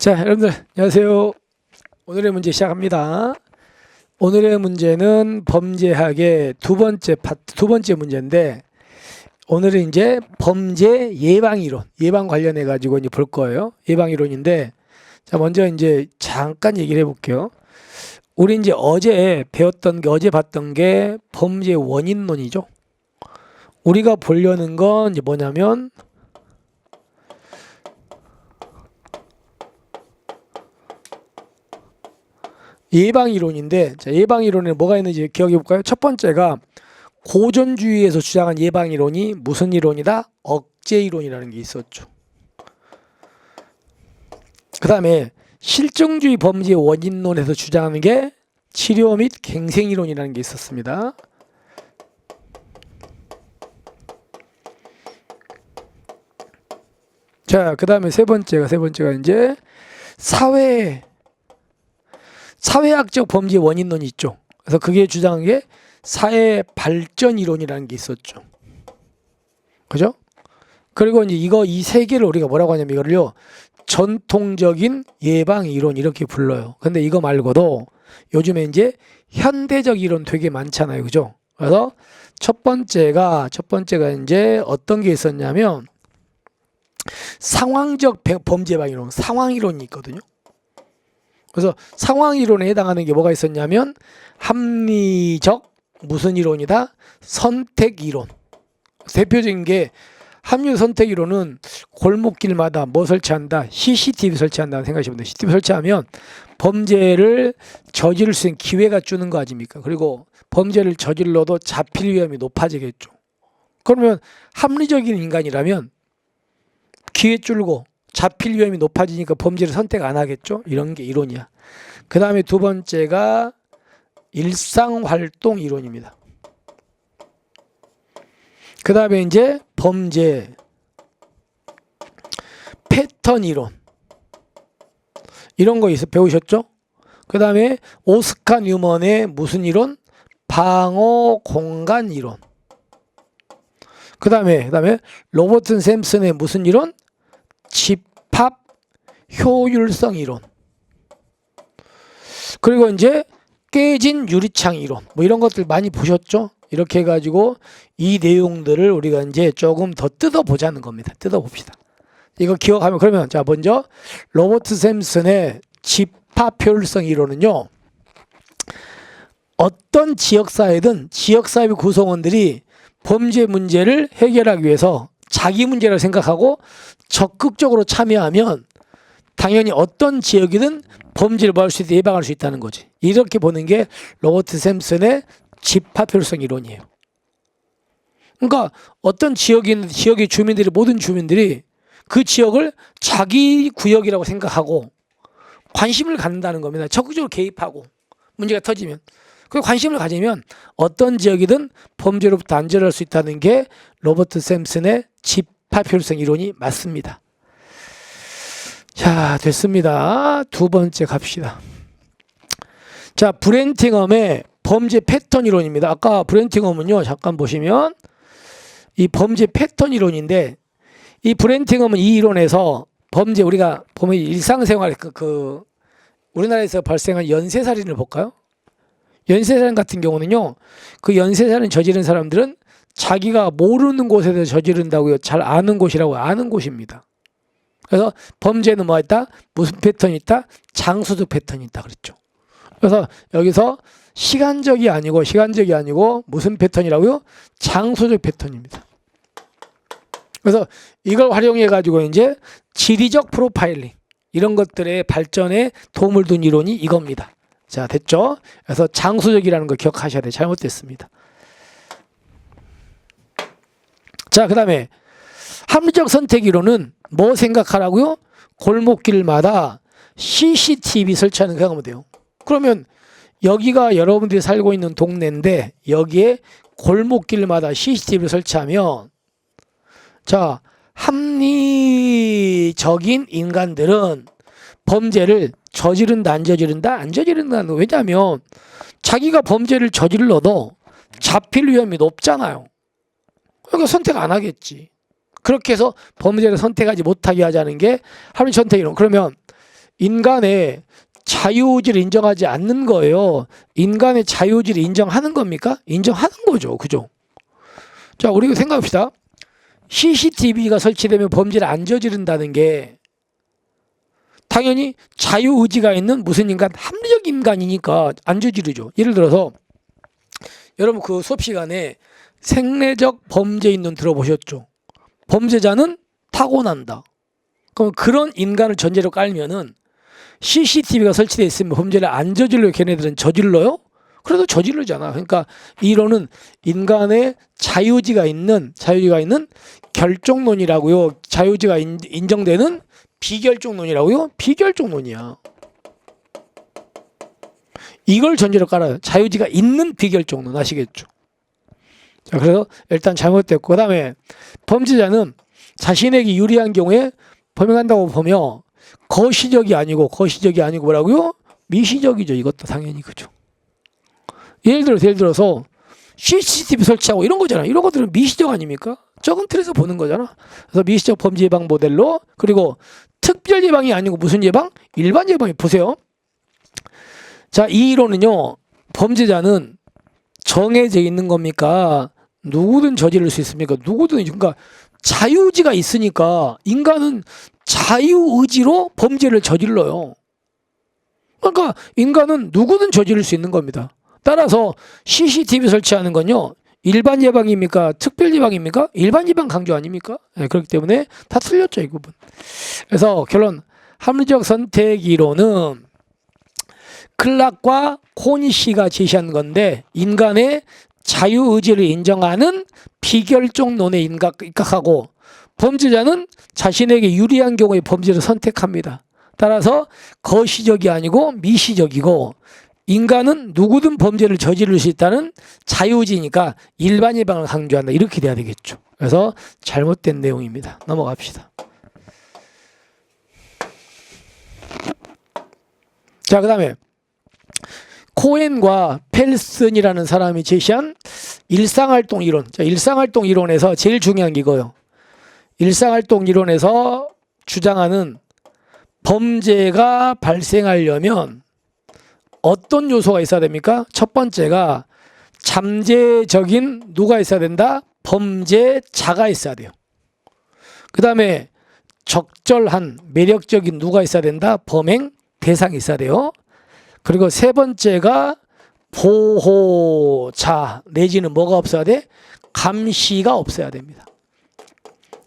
자, 여러분들 안녕하세요. 오늘의 문제 시작합니다. 오늘의 문제는 범죄학의 두 번째 문제인데, 오늘은 이제 범죄 예방 이론, 예방 관련해 가지고 이제 볼 거예요. 예방 이론인데, 자, 먼저 이제 잠깐 얘기를 해볼게요. 우리 이제 어제 봤던 게 범죄 원인론이죠. 우리가 보려는 건 이제 뭐냐면, 예방이론인데, 자, 예방이론에 뭐가 있는지 기억해 볼까요? 첫 번째가 고전주의에서 주장한 예방이론이 무슨 이론이다? 억제이론이라는 게 있었죠. 그 다음에 실증주의 범죄 원인론에서 주장하는 게 치료 및 갱생이론이라는 게 있었습니다. 자, 그 다음에 세 번째가 이제 사회학적 범죄 원인론이 있죠. 그래서 그게 주장한 게 사회 발전 이론이라는 게 있었죠. 그죠? 그리고 이제 이 세 개를 우리가 뭐라고 하냐면 이거를요, 전통적인 예방 이론 이렇게 불러요. 근데 이거 말고도 요즘에 이제 현대적 이론 되게 많잖아요. 그죠? 그래서 첫 번째가 이제 어떤 게 있었냐면 상황적 범죄 예방 이론, 상황 이론이 있거든요. 그래서 상황 이론에 해당하는 게 뭐가 있었냐면 합리적 무슨 이론이다? 선택 이론. 대표적인 게 합리 선택 이론은 골목길마다 뭐 설치한다? CCTV 설치한다고 생각하시면 돼요. CCTV 설치하면 범죄를 저지를 수 있는 기회가 주는 거 아닙니까? 그리고 범죄를 저질러도 잡힐 위험이 높아지겠죠. 그러면 합리적인 인간이라면 기회 줄고 잡힐 위험이 높아지니까 범죄를 선택 안 하겠죠? 이런 게 이론이야. 그 다음에 두 번째가 일상활동 이론입니다. 그 다음에 이제 범죄 패턴 이론. 이런 거 배우셨죠? 그 다음에 오스카 뉴먼의 무슨 이론? 방어 공간 이론. 그 다음에 로버트 샘슨의 무슨 이론? 집합 효율성 이론. 그리고 이제 깨진 유리창 이론. 뭐 이런 것들 많이 보셨죠? 이렇게 해가지고 이 내용들을 우리가 이제 조금 더 뜯어보자는 겁니다. 뜯어봅시다. 이거 기억하면, 그러면 자, 먼저 로버트 샘슨의 집합 효율성 이론은요, 어떤 지역사회든 지역사회 구성원들이 범죄 문제를 해결하기 위해서 자기 문제라고 생각하고 적극적으로 참여하면 당연히 어떤 지역이든 범죄를 막을 수 있고 예방할 수 있다는 거지. 이렇게 보는 게 로버트 샘슨의 집합 효율성 이론이에요. 그러니까 어떤 지역의 주민들이, 모든 주민들이 그 지역을 자기 구역이라고 생각하고 관심을 갖는다는 겁니다. 적극적으로 개입하고 문제가 터지면. 그 관심을 가지면 어떤 지역이든 범죄로부터 안전할 수 있다는 게 로버트 샘슨의 집합 효율성 이론이 맞습니다. 자, 됐습니다. 두 번째 갑시다. 자, 브렌팅엄의 범죄 패턴 이론입니다. 아까 브렌팅엄은요, 잠깐 보시면 이 범죄 패턴 이론인데, 이 브렌팅엄은 이 이론에서 범죄, 우리가 보면 일상생활 우리나라에서 발생한 연쇄살인을 볼까요? 연쇄살인 같은 경우는요, 그 연쇄살인 저지른 사람들은 자기가 모르는 곳에서 저지른다고요. 잘 아는 곳이라고 아는 곳입니다. 그래서 범죄는 뭐 있다? 무슨 패턴이 있다? 장소적 패턴이 있다 그랬죠. 그래서 여기서 시간적이 아니고 무슨 패턴이라고요? 장소적 패턴입니다. 그래서 이걸 활용해 가지고 이제 지리적 프로파일링 이런 것들의 발전에 도움을 둔 이론이 이겁니다. 자, 됐죠? 그래서 장소적이라는 거 기억하셔야 돼요. 잘못됐습니다. 자, 그 다음에 합리적 선택 이론은 뭐 생각하라고요? 골목길마다 CCTV 설치하는 거 하면 돼요. 그러면 여기가 여러분들이 살고 있는 동네인데 여기에 골목길마다 CCTV를 설치하면, 자, 합리적인 인간들은 범죄를 저지른다, 안 저지른다? 안 저지른다는. 왜냐하면 자기가 범죄를 저질러도 잡힐 위험이 높잖아요. 그러니까 선택 안 하겠지. 그렇게 해서 범죄를 선택하지 못하게 하자는 게 합리적 선택 이론. 그러면 인간의 자유의지를 인정하지 않는 거예요. 인간의 자유의지를 인정하는 겁니까? 인정하는 거죠. 그죠? 자, 우리가 생각합시다. CCTV가 설치되면 범죄를 안 저지른다는 게 당연히 자유의지가 있는 무슨 인간, 합리적 인간이니까 안 저지르죠. 예를 들어서 여러분 그 수업 시간에 생리적 범죄인론 들어보셨죠? 범죄자는 타고난다. 그럼 그런 인간을 전제로 깔면은 CCTV가 설치되어 있으면 범죄를 안 저질러요? 걔네들은 저질러요? 그래도 저지르잖아. 그러니까 이론은 인간의 자유의지가 있는 결정론이라고요. 자유의지가 인정되는 비결정론이라고요. 비결정론이야. 이걸 전제로 깔아요. 자유의지가 있는 비결정론. 아시겠죠? 자, 그래서 일단 잘못됐고, 그 다음에 범죄자는 자신에게 유리한 경우에 범행한다고 보며 거시적이 아니고 뭐라고요? 미시적이죠. 이것도 당연히. 그죠? 예를 들어서 CCTV 설치하고 이런 거잖아. 이런 것들은 미시적 아닙니까? 적은 틀에서 보는 거잖아. 그래서 미시적 범죄 예방 모델로, 그리고 특별 예방이 아니고 무슨 예방? 일반 예방이. 보세요. 자, 이 이론은요, 범죄자는 정해져 있는 겁니까? 누구든 저지를 수 있습니까? 누구든. 그러니까 자유의지가 있으니까 인간은 자유의지로 범죄를 저질러요. 그러니까 인간은 누구든 저지를 수 있는 겁니다. 따라서 CCTV 설치하는 건요, 일반 예방입니까? 특별 예방입니까? 일반 예방 강조 아닙니까? 네, 그렇기 때문에 다 틀렸죠, 이 부분. 그래서 결론, 합리적 선택 이론은 클락과 코니시가 제시한 건데, 인간의 자유의지를 인정하는 비결정론에 입각하고, 범죄자는 자신에게 유리한 경우에 범죄를 선택합니다. 따라서 거시적이 아니고 미시적이고, 인간은 누구든 범죄를 저지를 수 있다는 자유의지니까 일반 예방을 강조한다. 이렇게 돼야 되겠죠. 그래서 잘못된 내용입니다. 넘어갑시다. 자, 그 다음에 코엔과 펠슨이라는 사람이 제시한 일상활동 이론. 자, 일상활동 이론에서 제일 중요한 게 이거예요. 일상활동 이론에서 주장하는 범죄가 발생하려면 어떤 요소가 있어야 됩니까? 첫 번째가 잠재적인 누가 있어야 된다? 범죄자가 있어야 돼요. 그 다음에 적절한 매력적인 누가 있어야 된다? 범행 대상이 있어야 돼요. 그리고 세 번째가 보호자 내지는 뭐가 없어야 돼? 감시가 없어야 됩니다.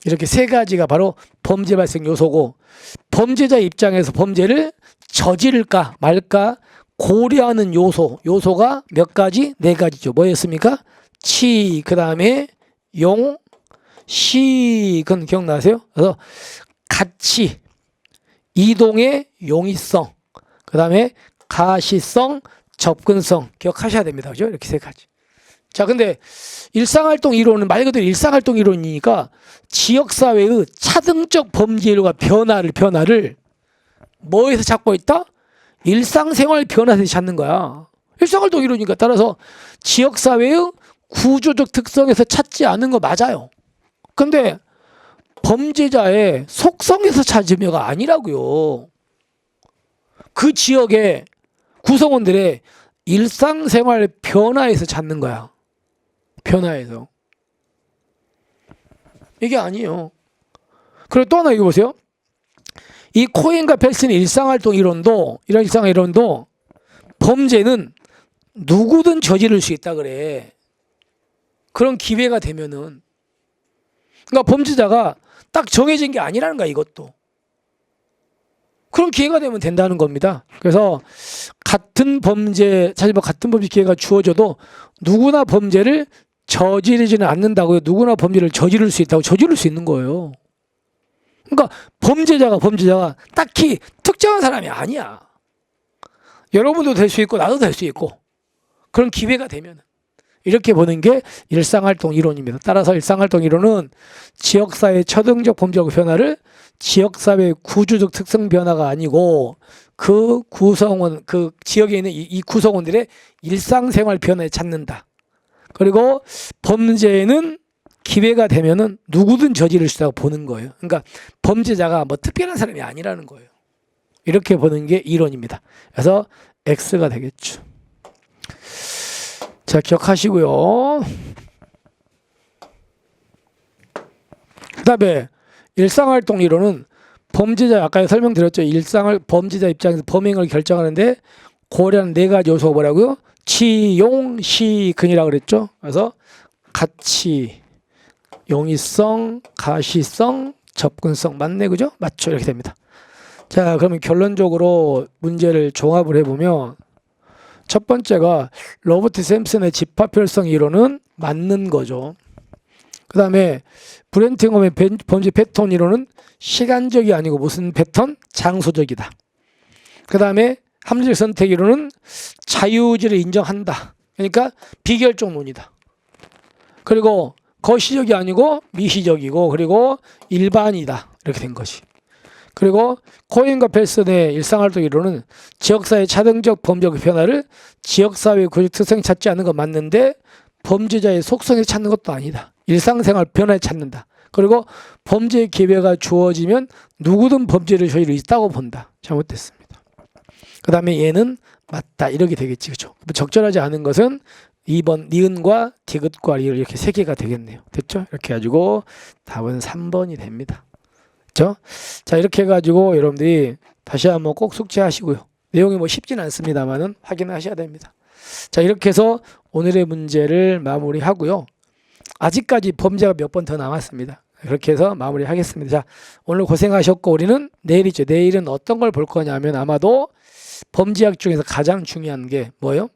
이렇게 세 가지가 바로 범죄 발생 요소고, 범죄자 입장에서 범죄를 저지를까 말까 고려하는 요소가 몇 가지? 네 가지죠. 뭐였습니까? 치, 그 다음에 용, 시, 그건 기억나세요? 그래서 가치, 이동의 용이성, 그 다음에 가시성, 접근성 기억하셔야 됩니다. 그죠? 이렇게 세 가지. 자, 근데 일상활동 이론은 말 그대로 일상활동 이론이니까 지역사회의 차등적 범죄율과 변화를 뭐에서 찾고 있다? 일상생활 변화에서 찾는 거야. 일상활동 이론이니까 따라서 지역사회의 구조적 특성에서 찾지 않은 거 맞아요. 근데 범죄자의 속성에서 찾으며가 아니라고요. 그 지역의 구성원들의 일상생활 변화에서 찾는 거야. 변화에서. 이게 아니에요. 그리고 또 하나 이거 보세요. 이 코엔과 펠슨의 일상활동 이론도, 이런 일상활동 이론도 범죄는 누구든 저지를 수 있다 그래. 그런 기회가 되면은. 그러니까 범죄자가 딱 정해진 게 아니라는 거야, 이것도. 그런 기회가 되면 된다는 겁니다. 그래서 같은 범죄 기회가 주어져도 누구나 범죄를 저지르지는 않는다고요. 누구나 범죄를 저지를 수 있다고 저지를 수 있는 거예요. 그러니까 범죄자가 딱히 특정한 사람이 아니야. 여러분도 될 수 있고 나도 될 수 있고, 그런 기회가 되면 이렇게 보는 게 일상활동 이론입니다. 따라서 일상활동 이론은 지역사회의 초등적 범죄적 변화를 지역사회의 구조적 특성 변화가 아니고 그 지역에 있는 이 구성원들의 일상생활 변화에 찾는다. 그리고 범죄는 기회가 되면은 누구든 저지를 수 있다고 보는 거예요. 그러니까 범죄자가 뭐 특별한 사람이 아니라는 거예요. 이렇게 보는 게 이론입니다. 그래서 X가 되겠죠. 자, 기억하시고요. 그 다음에 일상활동 이론은 범죄자, 아까 설명드렸죠. 범죄자 입장에서 범행을 결정하는데 고려하는 네 가지 요소가 뭐라고요? 치, 용, 시, 근이라고 그랬죠. 그래서 가치, 용이성, 가시성, 접근성 맞네, 그죠? 맞죠? 이렇게 됩니다. 자, 그러면 결론적으로 문제를 종합을 해보면 첫 번째가 로버트 샘슨의 집합혈성 이론은 맞는 거죠. 그 다음에 브렌팅엄의 범죄 패턴 이론은 시간적이 아니고 무슨 패턴? 장소적이다. 그 다음에 합리적 선택 이론은 자유의지를 인정한다. 그러니까 비결정론이다. 그리고 거시적이 아니고 미시적이고 그리고 일반이다. 이렇게 된 것이. 그리고 코엔과 펠슨의 일상활동 이론은 지역사회 차등적 범죄의 변화를 지역사회의 구조 특성이 찾지 않는 건 맞는데 범죄자의 속성에 찾는 것도 아니다. 일상생활 변화에 찾는다. 그리고 범죄의 기회가 주어지면 누구든 범죄를 저지를 수 있다고 본다. 잘못됐습니다. 그 다음에 얘는 맞다. 이렇게 되겠지. 그렇죠? 적절하지 않은 것은 2번 니은과 디귿과 리을 이렇게 세 개가 되겠네요. 됐죠? 이렇게 해가지고 답은 3번이 됩니다. 그렇죠? 자, 이렇게 해가지고 여러분들이 다시 한번 꼭 숙지하시고요. 내용이 뭐 쉽진 않습니다만은 확인하셔야 됩니다. 자, 이렇게 해서 오늘의 문제를 마무리하고요. 아직까지 범죄가 몇 번 더 남았습니다. 그렇게 해서 마무리하겠습니다. 자, 오늘 고생하셨고 우리는 내일이죠. 내일은 어떤 걸 볼 거냐면 아마도 범죄학 중에서 가장 중요한 게 뭐예요?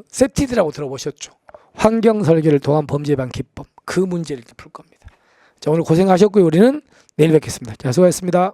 세티드라고 들어보셨죠? 환경 설계를 통한 범죄 예방 기법. 그 문제를 풀 겁니다. 자, 오늘 고생하셨고요. 우리는 내일 뵙겠습니다. 자, 수고하셨습니다.